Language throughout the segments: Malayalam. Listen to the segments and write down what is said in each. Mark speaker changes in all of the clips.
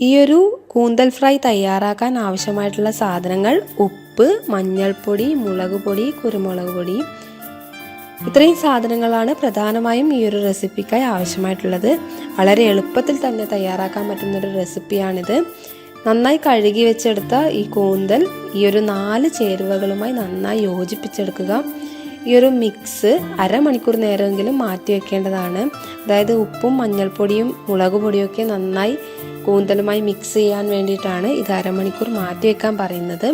Speaker 1: ഈ ഒരു കൂന്തൽ ഫ്രൈ തയ്യാറാക്കാൻ ആവശ്യമായിട്ടുള്ള സാധനങ്ങൾ ഉപ്പ്, മഞ്ഞൾപ്പൊടി, മുളക് പൊടി, കുരുമുളക് പൊടി, ഇത്രയും സാധനങ്ങളാണ് പ്രധാനമായും ഈ ഒരു റെസിപ്പിക്കായി ആവശ്യമായിട്ടുള്ളത്. വളരെ എളുപ്പത്തിൽ തന്നെ തയ്യാറാക്കാൻ പറ്റുന്നൊരു റെസിപ്പിയാണിത്. നന്നായി കഴുകി വെച്ചെടുത്ത ഈ കൂന്തൽ ഈ ഒരു 4 ചേരുവകളുമായി നന്നായി യോജിപ്പിച്ചെടുക്കുക. ഈ ഒരു മിക്സ് അരമണിക്കൂർ നേരമെങ്കിലും മാറ്റി വെക്കേണ്ടതാണ്. അതായത് ഉപ്പും മഞ്ഞൾപ്പൊടിയും മുളക് പൊടിയൊക്കെ നന്നായി കൂന്തലുമായി മിക്സ് ചെയ്യാൻ വേണ്ടിയിട്ടാണ് ഇത് അരമണിക്കൂർ മാറ്റി വെക്കാൻ പറയുന്നത്.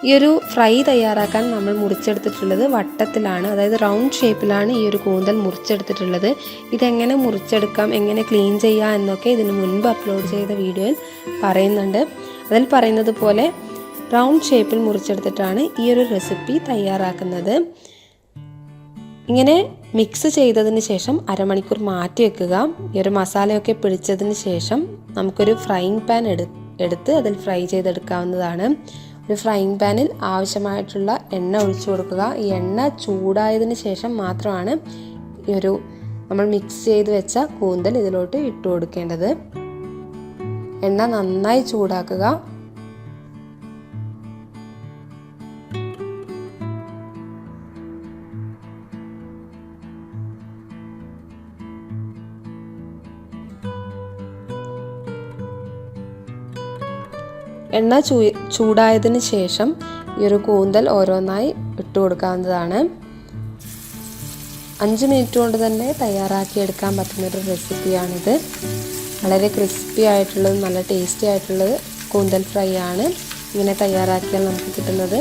Speaker 1: ഈ ഒരു ഫ്രൈ തയ്യാറാക്കാൻ നമ്മൾ മുറിച്ചെടുത്തിട്ടുള്ളത് വട്ടത്തിലാണ്, അതായത് റൗണ്ട് ഷേപ്പിലാണ് ഈ ഒരു കൂന്തൽ മുറിച്ചെടുത്തിട്ടുള്ളത്. ഇതെങ്ങനെ മുറിച്ചെടുക്കാം, എങ്ങനെ ക്ലീൻ ചെയ്യാം എന്നൊക്കെ ഇതിന് മുൻപ് അപ്ലോഡ് ചെയ്ത വീഡിയോയിൽ പറയുന്നുണ്ട്. അതിൽ പറയുന്നത് പോലെ റൗണ്ട് ഷേപ്പിൽ മുറിച്ചെടുത്തിട്ടാണ് ഈ ഒരു റെസിപ്പി തയ്യാറാക്കുന്നത്. ഇങ്ങനെ മിക്സ് ചെയ്തതിന് ശേഷം അരമണിക്കൂർ മാറ്റി വെക്കുക. ഈ ഒരു മസാലയൊക്കെ പിടിച്ചതിന് ശേഷം നമുക്കൊരു ഫ്രൈയിങ് പാൻ എടുത്ത് അതിൽ ഫ്രൈ ചെയ്തെടുക്കാവുന്നതാണ്. ഒരു ഫ്രൈയിങ് പാനിൽ ആവശ്യമായിട്ടുള്ള എണ്ണ ഒഴിച്ചു കൊടുക്കുക. ഈ എണ്ണ ചൂടായതിന് ശേഷം മാത്രമാണ് ഈ ഒരു നമ്മൾ മിക്സ് ചെയ്ത് വെച്ച കൂന്തൽ ഇതിലോട്ട് ഇട്ട് കൊടുക്കേണ്ടത്. എണ്ണ നന്നായി ചൂടാക്കുക. എണ്ണ ചൂടായതിന് ശേഷം ഈ ഒരു കൂന്തൽ ഓരോന്നായി ഇട്ട് കൊടുക്കാവുന്നതാണ്. 5 മിനിറ്റ് കൊണ്ട് തന്നെ തയ്യാറാക്കി എടുക്കാൻ പറ്റുന്നൊരു റെസിപ്പിയാണിത്. വളരെ ക്രിസ്പി ആയിട്ടുള്ളത്, നല്ല ടേസ്റ്റി ആയിട്ടുള്ളത് കൂന്തൽ ഫ്രൈ ആണ് ഇങ്ങനെ തയ്യാറാക്കിയാൽ നമുക്ക് കിട്ടുന്നത്.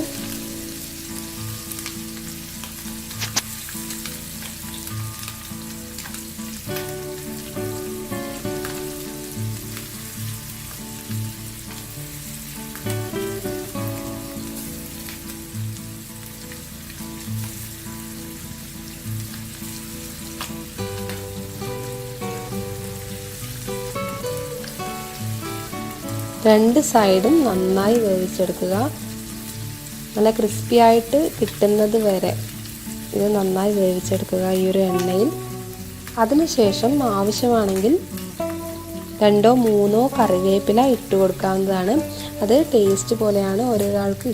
Speaker 1: രണ്ട് സൈഡും നന്നായി വേവിച്ചെടുക്കുക. നല്ല ക്രിസ്പി ആയിട്ട് കിട്ടുന്നത് വരെ ഇത് നന്നായി വേവിച്ചെടുക്കുക ഈ ഒരു എണ്ണയിൽ. അതിനുശേഷം ആവശ്യമാണെങ്കിൽ 2 or 3 കറിവേപ്പില ഇട്ട് കൊടുക്കാവുന്നതാണ്. അത് ടേസ്റ്റ് പോലെയാണ്, ഓരോരാൾക്ക്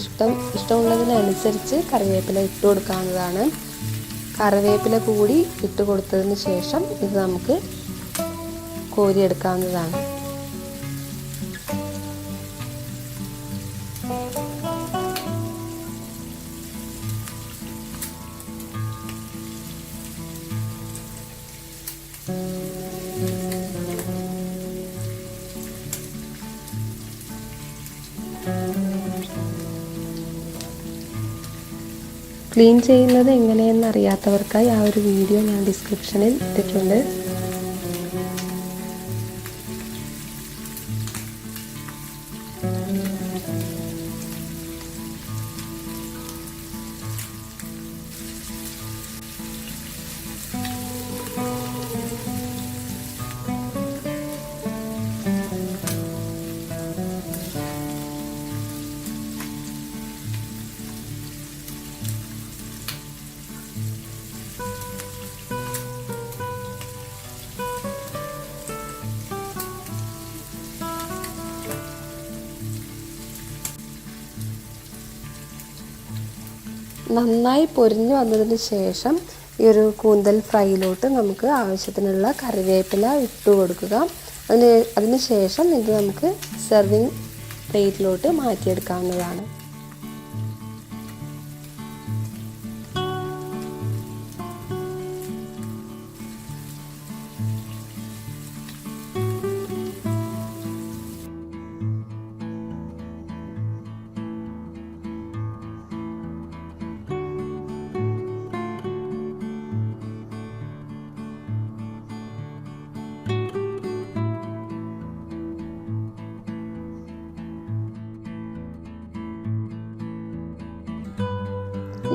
Speaker 1: ഇഷ്ടമുള്ളതിനനുസരിച്ച് കറിവേപ്പില ഇട്ട് കൊടുക്കാവുന്നതാണ്. കറിവേപ്പില കൂടി ഇട്ട് കൊടുത്തതിന് ശേഷം ഇത് നമുക്ക് കോരിയെടുക്കാവുന്നതാണ്. ക്ലീൻ ചെയ്യുന്നത് എങ്ങനെയെന്ന് അറിയാത്തവർക്കായി ആ ഒരു വീഡിയോ ഞാൻ ഡിസ്ക്രിപ്ഷനിൽ ഇട്ടിട്ടുണ്ട്. നന്നായി പൊരിഞ്ഞു വന്നതിന് ശേഷം ഈ ഒരു കൂന്തൽ ഫ്രൈയിലോട്ട് നമുക്ക് ആവശ്യത്തിനുള്ള കറിവേപ്പില ഇട്ട് കൊടുക്കുക. അതിന് ശേഷം ഇത് നമുക്ക് സെർവിങ് പ്ലേറ്റിലോട്ട് മാറ്റിയെടുക്കാവുന്നതാണ്.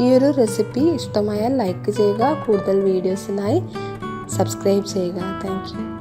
Speaker 1: ഈ ഒരു റെസിപ്പി ഇഷ്ടമായാൽ ലൈക്ക് ചെയ്യുക. കൂടുതൽ വീഡിയോസിനായി സബ്സ്ക്രൈബ് ചെയ്യുക. Thank you.